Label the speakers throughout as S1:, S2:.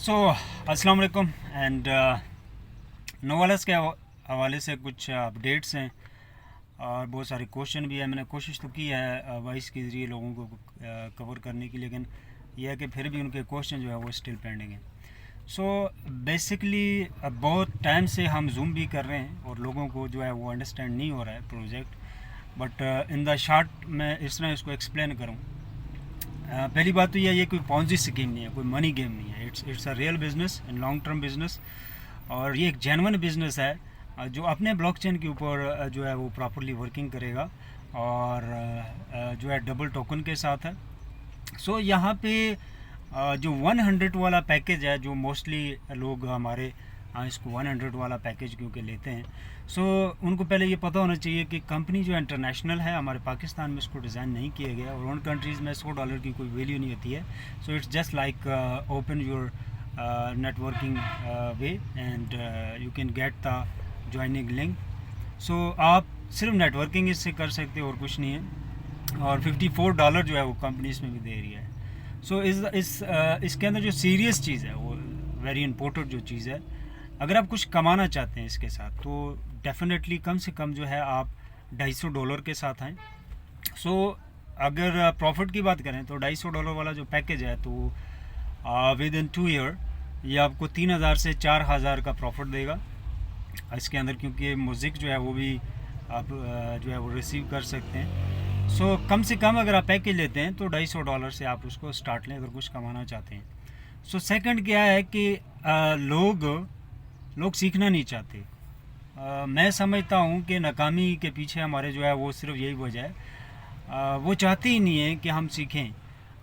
S1: सो अस्सलाम वालेकुम एंड नोवालस के हवाले से कुछ अपडेट्स हैं और बहुत सारे क्वेश्चन भी है। मैंने कोशिश तो की है वॉइस के ज़रिए लोगों को कवर करने की, लेकिन यह है कि फिर भी उनके क्वेश्चन जो है वो स्टिल पेंडिंग है। सो बेसिकली बहुत टाइम से हम जूम भी कर रहे हैं और लोगों को जो है वो अंडरस्टैंड नहीं हो रहा है project, but in the short मैं इस तरह इसको एक्सप्लेन करूँ। पहली बात तो ये कोई पॉन्जी स्कीम नहीं है, कोई मनी गेम नहीं है। It's a real business and long term business, और ये एक जेन्युइन बिजनेस है जो अपने ब्लॉकचेन के ऊपर जो है वो प्रॉपरली वर्किंग करेगा और जो है डबल टोकन के साथ है। सो यहाँ पे जो 100 वाला पैकेज है, जो मोस्टली लोग हमारे इसको 100 वाला पैकेज क्योंकि लेते हैं, सो उनको पहले ये पता होना चाहिए कि कंपनी जो इंटरनेशनल है, हमारे पाकिस्तान में इसको डिज़ाइन नहीं किया गया और उन कंट्रीज़ में $100 की कोई वैल्यू नहीं होती है। So it's just like open your networking way and you can get the joining link. So आप सिर्फ नेटवर्किंग इससे कर सकते हो और कुछ नहीं है, और $54 जो है वो कंपनी इसमें भी दे रही है। सो इसके अंदर जो सीरियस चीज़ है वो वेरी इंपॉर्टेंट जो चीज़ है, अगर आप कुछ कमाना चाहते हैं इसके साथ तो डेफिनेटली कम से कम जो है आप $250 के साथ आएँ। सो अगर प्रॉफिट की बात करें तो $250 वाला जो पैकेज है तो विद इन 2 ईयर ये आपको 3000 से 4000 का प्रॉफिट देगा इसके अंदर, क्योंकि म्यूज़िक जो है वो भी आप जो है वो रिसीव कर सकते हैं। सो कम से कम अगर आप पैकेज लेते हैं तो $250 से आप उसको स्टार्ट लें अगर कुछ कमाना चाहते हैं। सो सेकंड क्या है कि लोग सीखना नहीं चाहते। मैं समझता हूँ कि नाकामी के पीछे हमारे जो है वो सिर्फ यही वजह है, वो चाहते ही नहीं है कि हम सीखें।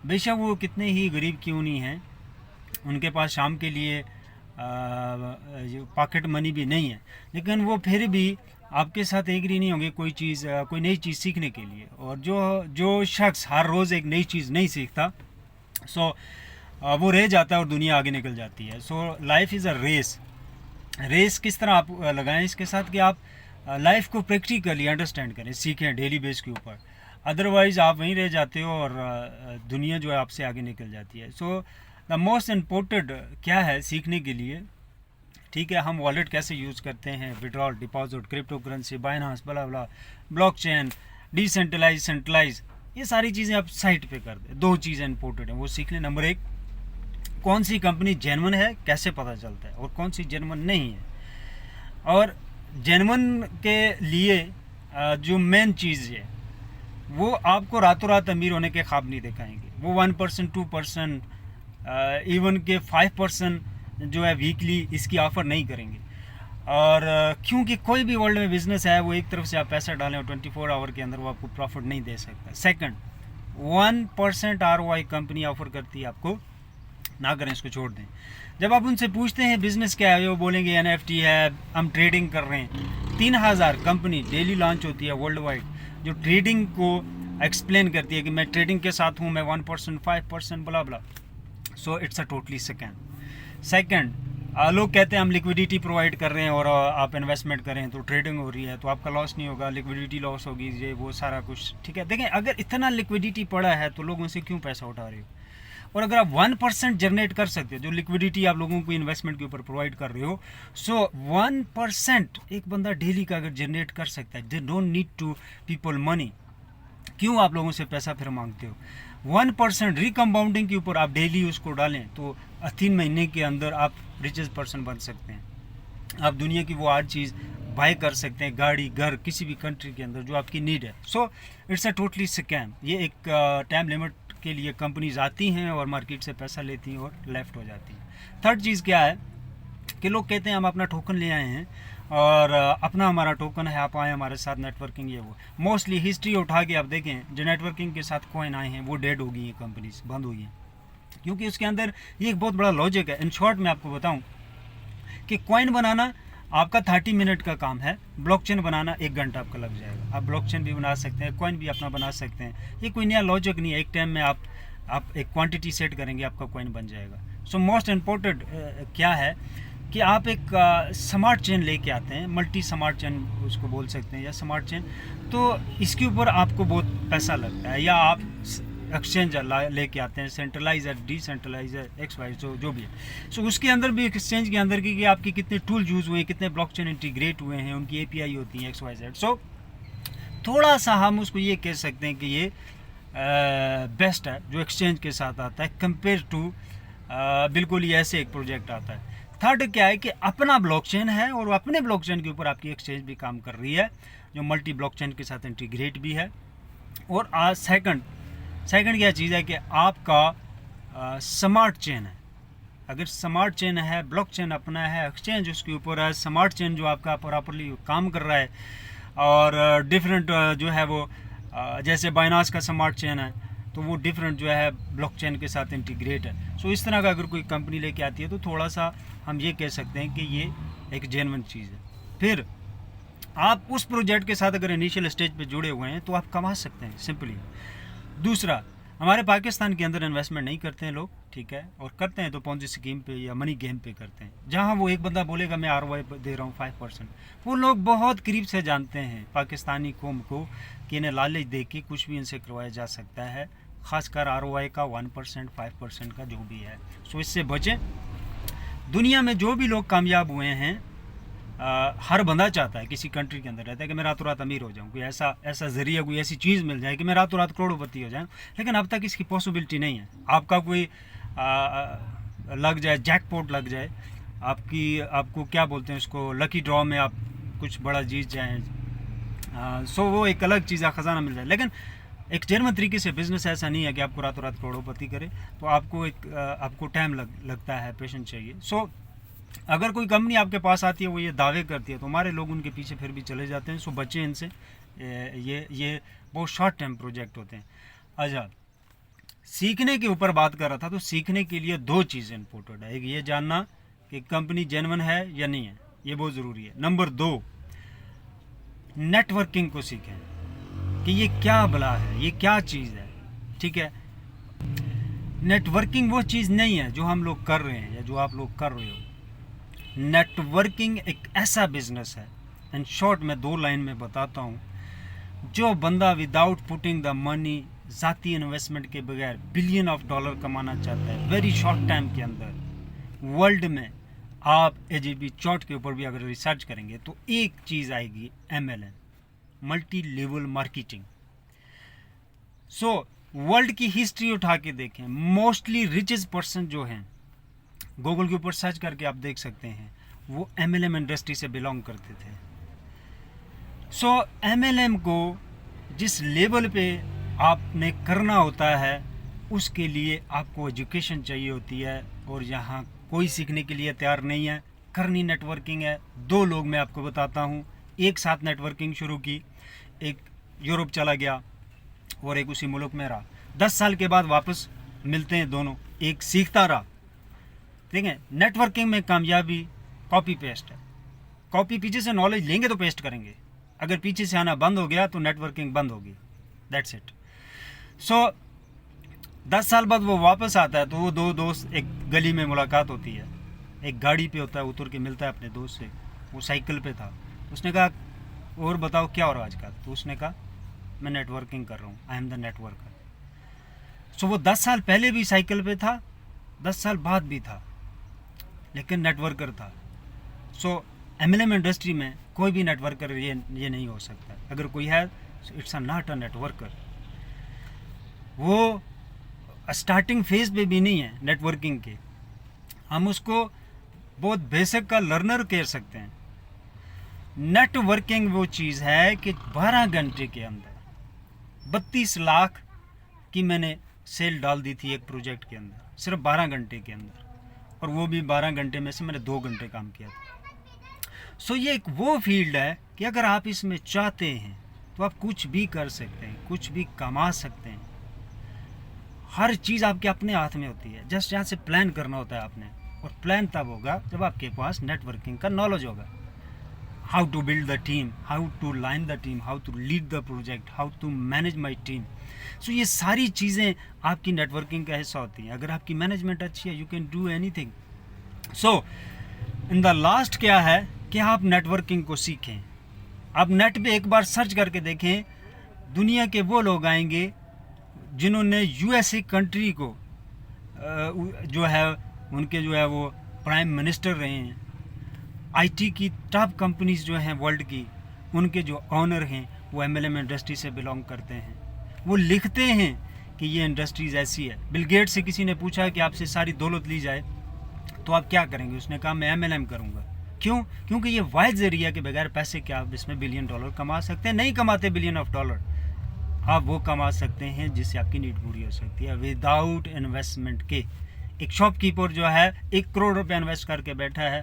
S1: बेशक वो कितने ही गरीब क्यों नहीं हैं, उनके पास शाम के लिए पॉकेट मनी भी नहीं है, लेकिन वो फिर भी आपके साथ एग्री नहीं होंगे कोई नई चीज़ सीखने के लिए। और जो शख्स हर रोज़ एक नई चीज़ नहीं सीखता, सो वो रह जाता है और दुनिया आगे निकल जाती है। So life is a race किस तरह आप लगाएं इसके साथ कि आप लाइफ को प्रैक्टिकली अंडरस्टैंड करें, सीखें डेली बेस के ऊपर। अदरवाइज़ आप वहीं रह जाते हो और दुनिया जो है आपसे आगे निकल जाती है। सो द मोस्ट इम्पोर्टेंट क्या है सीखने के लिए, ठीक है, हम वॉलेट कैसे यूज़ करते हैं, withdrawal, deposit, crypto currency, Binance, बला बला, ब्लॉकचेन, डिसेंट्रलाइज, सेंट्रलाइज, ये सारी चीज़ें आप साइट पे कर दें। 2 चीज़ें इंपॉर्टेंट हैं वो सीख लें। नंबर 1, कौन सी कंपनी जेन्युइन है कैसे पता चलता है, और कौन सी जेन्युइन नहीं है। और जेन्युइन के लिए जो मेन चीज़ है वो आपको रातों रात अमीर होने के ख्वाब नहीं दिखाएंगे। वो 1%, 2%, इवन के 5% जो है वीकली इसकी ऑफ़र नहीं करेंगे। और क्योंकि कोई भी वर्ल्ड में बिज़नेस है वो एक तरफ से आप पैसा डालें और 24 आवर के अंदर वो आपको प्रॉफिट नहीं दे सकता। सेकंड, 1% ROI कंपनी ऑफ़र करती है आपको, ना करें, इसको छोड़ दें। जब आप उनसे पूछते हैं बिज़नेस क्या है, वो बोलेंगे NFT है, हम ट्रेडिंग कर रहे हैं। 3000 कंपनी डेली लॉन्च होती है वर्ल्ड वाइड जो ट्रेडिंग को एक्सप्लेन करती है कि मैं ट्रेडिंग के साथ हूँ, मैं 1%, 5%, बला बला। So it's a totally scam. Second, लोग कहते हैं हम लिक्विडिटी प्रोवाइड कर रहे हैं और आप इन्वेस्टमेंट करें तो ट्रेडिंग हो रही है तो आपका लॉस नहीं होगा, लिक्विडिटी लॉस होगी, ये वो सारा कुछ, ठीक है। देखें, अगर इतना लिक्विडिटी पड़ा है तो लोग उनसे क्यों पैसा उठा रहे हो। और अगर आप 1% जनरेट कर सकते हो, जो लिक्विडिटी आप लोगों को इन्वेस्टमेंट के ऊपर प्रोवाइड कर रहे हो, सो 1% एक बंदा डेली का अगर जनरेट कर सकता है, they don't need to people money, क्यों आप लोगों से पैसा फिर मांगते हो। 1% रिकम्पाउंडिंग के ऊपर आप डेली उसको डालें तो 3 महीने के अंदर आप रिचेस्ट पर्सन बन सकते हैं। आप दुनिया की वो हर चीज़ बाय कर सकते हैं, गाड़ी, घर, किसी भी कंट्री के अंदर जो आपकी नीड है। So it's a totally scam. ये एक टाइम लिमिट के लिए कंपनीज आती हैं और मार्केट से पैसा लेती हैं और लेफ्ट हो जाती हैं। थर्ड चीज़ क्या है कि लोग कहते हैं हम अपना टोकन ले आए हैं और अपना हमारा टोकन है, आप आए हमारे साथ नेटवर्किंग, ये वो। मोस्टली हिस्ट्री उठा के आप देखें, जो नेटवर्किंग के साथ कॉइन आए हैं वो डेड हो गई हैं, कंपनीज बंद हो गई हैं, क्योंकि उसके अंदर ये एक बहुत बड़ा लॉजिक है। इन शॉर्ट मैं आपको बताऊं कि कॉइन बनाना आपका 30 मिनट का काम है, ब्लॉकचेन बनाना 1 घंटा आपका लग जाएगा। आप ब्लॉकचेन भी बना सकते हैं, कॉइन भी अपना बना सकते हैं। ये कोई नया लॉजिक नहीं है, एक टाइम में आप एक क्वांटिटी सेट करेंगे, आपका कॉइन बन जाएगा। सो मोस्ट इम्पोर्टेंट क्या है कि आप एक स्मार्ट चेन लेके आते हैं, मल्टी स्मार्ट चेन उसको बोल सकते हैं, या स्मार्ट चेन, तो इसके ऊपर आपको बहुत पैसा लगता है, या आप एक्सचेंज लेके आते हैं, सेंट्रलाइजर, डिसेंट्रलाइजर, XY जो भी है। सो उसके अंदर भी एक्सचेंज के अंदर की कि आपके कितने टूल यूज़ हुए हैं, कितने ब्लॉकचेन इंटीग्रेट हुए हैं, उनकी API होती हैं XYZ। सो थोड़ा सा हम उसको ये कह सकते हैं कि ये बेस्ट है जो एक्सचेंज के साथ आता है कंपेयर टू बिल्कुल ही ऐसे एक प्रोजेक्ट आता है। थर्ड क्या है कि अपना ब्लॉकचेन है और अपने ब्लॉकचेन के ऊपर आपकी एक्सचेंज भी काम कर रही है जो मल्टी ब्लॉकचेन के साथ इंटीग्रेट भी है। और सेकंड क्या चीज़ है कि आपका स्मार्ट चेन है। अगर स्मार्ट चेन है, ब्लॉकचेन अपना है, एक्सचेंज उसके ऊपर है, स्मार्ट चेन जो आपका प्रॉपरली काम कर रहा है और डिफरेंट जो है वो जैसे बाइनास का स्मार्ट चेन है तो वो डिफरेंट जो है ब्लॉकचेन के साथ इंटीग्रेट है। सो इस तरह का अगर कोई कंपनी लेके आती है तो थोड़ा सा हम ये कह सकते हैं कि ये एक जेन्युइन चीज़ है। फिर आप उस प्रोजेक्ट के साथ अगर इनिशियल स्टेज पे जुड़े हुए हैं तो आप कमा सकते हैं सिंपली। दूसरा, हमारे पाकिस्तान के अंदर इन्वेस्टमेंट नहीं करते हैं लोग, ठीक है, और करते हैं तो पॉन्जी स्कीम पे या मनी गेम पे करते हैं, जहां वो एक बंदा बोलेगा मैं ROI दे रहा हूँ 5%। वो लोग बहुत करीब से जानते हैं पाकिस्तानी कौम को कि इन्हें लालच दे के कुछ भी इनसे करवाया जा सकता है, ख़ासकर ROI का 1%, 5% का जो भी है। सो इससे बचें। दुनिया में जो भी लोग कामयाब हुए हैं, हर बंदा चाहता है किसी कंट्री के अंदर रहता है कि मैं रातों रात अमीर हो जाऊं, कोई ऐसा ज़रिया, कोई ऐसी चीज़ मिल जाए कि मैं रातों रात करोड़पति हो जाऊं, लेकिन अब तक इसकी पॉसिबिलिटी नहीं है। आपका कोई लग जाए, जैकपॉट लग जाए, आपको क्या बोलते हैं उसको, लकी ड्रॉ में आप कुछ बड़ा जीत जाएँ, सो वो एक अलग चीज़, ख़जाना मिल जाए। लेकिन एक जेन्युइन तरीके से बिज़नेस ऐसा नहीं है कि आपको रातों रात करोड़पति करे, तो आपको टाइम लगता है, पेशेंस चाहिए। सो अगर कोई कंपनी आपके पास आती है, वो ये दावे करती है, तो हमारे लोग उनके पीछे फिर भी चले जाते हैं। सो बच्चे इनसे, ये बहुत शॉर्ट टर्म प्रोजेक्ट होते हैं। अच्छा, सीखने के ऊपर बात कर रहा था, तो सीखने के लिए 2 चीज़ें इम्पोर्टेंट है। एक ये जानना कि कंपनी जेन्युइन है या नहीं है, ये बहुत ज़रूरी है। नंबर 2, नेटवर्किंग को सीखें कि ये क्या बला है, ये क्या चीज़ है, ठीक है। नेटवर्किंग वो चीज़ नहीं है जो हम लोग कर रहे हैं या जो आप लोग कर रहे हो। नेटवर्किंग एक ऐसा बिजनेस है, इन शॉर्ट में 2 लाइन में बताता हूँ, जो बंदा विदाउट पुटिंग द मनी, ज़ाती इन्वेस्टमेंट के बगैर बिलियन ऑफ डॉलर कमाना चाहता है वेरी शॉर्ट टाइम के अंदर, वर्ल्ड में आप AJB चौट के ऊपर भी अगर रिसर्च करेंगे तो एक चीज़ आएगी, MLM, multi level marketing. So world की हिस्ट्री उठा के देखें, मोस्टली रिचेस्ट पर्सन जो हैं, गूगल के ऊपर सर्च करके आप देख सकते हैं, वो MLM इंडस्ट्री से बिलोंग करते थे। सो MLM को जिस लेवल पे आपने करना होता है, उसके लिए आपको एजुकेशन चाहिए होती है, और यहाँ कोई सीखने के लिए तैयार नहीं है। करनी नेटवर्किंग है। 2 लोग मैं आपको बताता हूँ, एक साथ नेटवर्किंग शुरू की, एक यूरोप चला गया और एक उसी मुल्क में रहा। 10 साल के बाद वापस मिलते हैं दोनों, एक सीखता रहा। ठीक है, नेटवर्किंग में कामयाबी कॉपी पेस्ट है। कॉपी पीछे से नॉलेज लेंगे तो पेस्ट करेंगे, अगर पीछे से आना बंद हो गया तो नेटवर्किंग बंद होगी, दैट्स इट। सो 10 साल बाद वो वापस आता है तो वो 2 दोस्त, एक गली में मुलाकात होती है, एक गाड़ी पे होता है, उतर के मिलता है अपने दोस्त से, वो साइकिल पे था। उसने कहा और बताओ क्या हो रहा है आजकल, तो उसने कहा मैं नेटवर्किंग कर रहा हूँ, आई एम द नेटवर्कर। सो वो 10 साल पहले भी साइकिल पे था, 10 साल बाद भी था, लेकिन नेटवर्कर था। सो MLM इंडस्ट्री में कोई भी नेटवर्कर ये नहीं हो सकता। अगर कोई है, इट्स नॉट अ नेटवर्कर। वो स्टार्टिंग फेज पे भी नहीं है नेटवर्किंग के, हम उसको बहुत बेसिक का लर्नर कह सकते हैं। नेटवर्किंग वो चीज़ है कि 12 घंटे के अंदर 32 लाख की मैंने सेल डाल दी थी एक प्रोजेक्ट के अंदर, सिर्फ 12 घंटे के अंदर, और वो भी 12 घंटे में से मैंने 2 घंटे काम किया था। सो ये एक वो फील्ड है कि अगर आप इसमें चाहते हैं तो आप कुछ भी कर सकते हैं, कुछ भी कमा सकते हैं। हर चीज़ आपके अपने हाथ में होती है, जस्ट यहाँ से प्लान करना होता है आपने, और प्लान तब होगा जब आपके पास नेटवर्किंग का नॉलेज होगा। How to build the team, how to line the team, how to lead the project, how to manage my team. So ये सारी चीज़ें आपकी नेटवर्किंग का हिस्सा होती हैं। अगर आपकी मैनेजमेंट अच्छी है, you can do anything. So in the last क्या है कि आप नेटवर्किंग को सीखें। आप नेट पे एक बार सर्च करके देखें, दुनिया के वो लोग आएंगे जिन्होंने यूएसए कंट्री को जो है उनके जो है वो प्राइम मिनिस्टर रहे हैं, आईटी की टॉप कंपनीज जो हैं वर्ल्ड की, उनके जो ऑनर हैं वो एमएलएम इंडस्ट्री से बिलोंग करते हैं। वो लिखते हैं कि ये इंडस्ट्रीज़ ऐसी है। बिल गेट से किसी ने पूछा कि आपसे सारी दौलत ली जाए तो आप क्या करेंगे, उसने कहा मैं एमएलएम करूँगा। क्यों? क्योंकि ये वाहिद ज़रिया के बगैर पैसे के आप इसमें $1 बिलियन कमा सकते हैं। नहीं कमाते $1 बिलियन, आप वो कमा सकते हैं जिससे आपकी नीड पूरी हो सकती है विदाउट इन्वेस्टमेंट के। एक शॉपकीपर जो है 1 करोड़ रुपए इन्वेस्ट करके बैठा है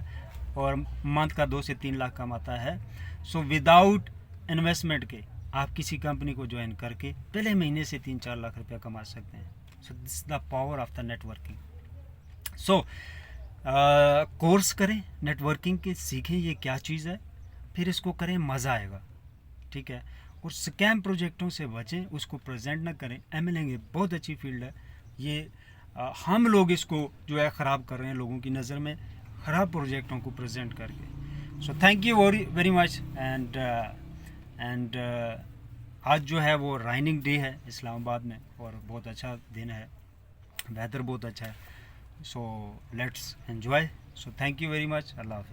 S1: और मंथ का 2 से 3 लाख कमाता है। सो विदाउट इन्वेस्टमेंट के आप किसी कंपनी को ज्वाइन करके पहले महीने से 3-4 लाख रुपया कमा सकते हैं। So this the power of the networking. So course करें नेटवर्किंग के, सीखें ये क्या चीज़ है, फिर इसको करें, मज़ा आएगा। ठीक है। और स्कैम प्रोजेक्टों से बचें, उसको प्रेजेंट ना करें। एमएलए बहुत अच्छी फील्ड है ये। हम लोग इसको जो है ख़राब कर रहे हैं लोगों की नज़र में, ख़राब प्रोजेक्टों को प्रेजेंट करके। सो thank you very much. And आज जो है वो राइनिंग डे है इस्लामाबाद में और बहुत अच्छा दिन है, वेदर बहुत अच्छा है। So let's enjoy. So thank you very much. अल्लाह हाफिज़।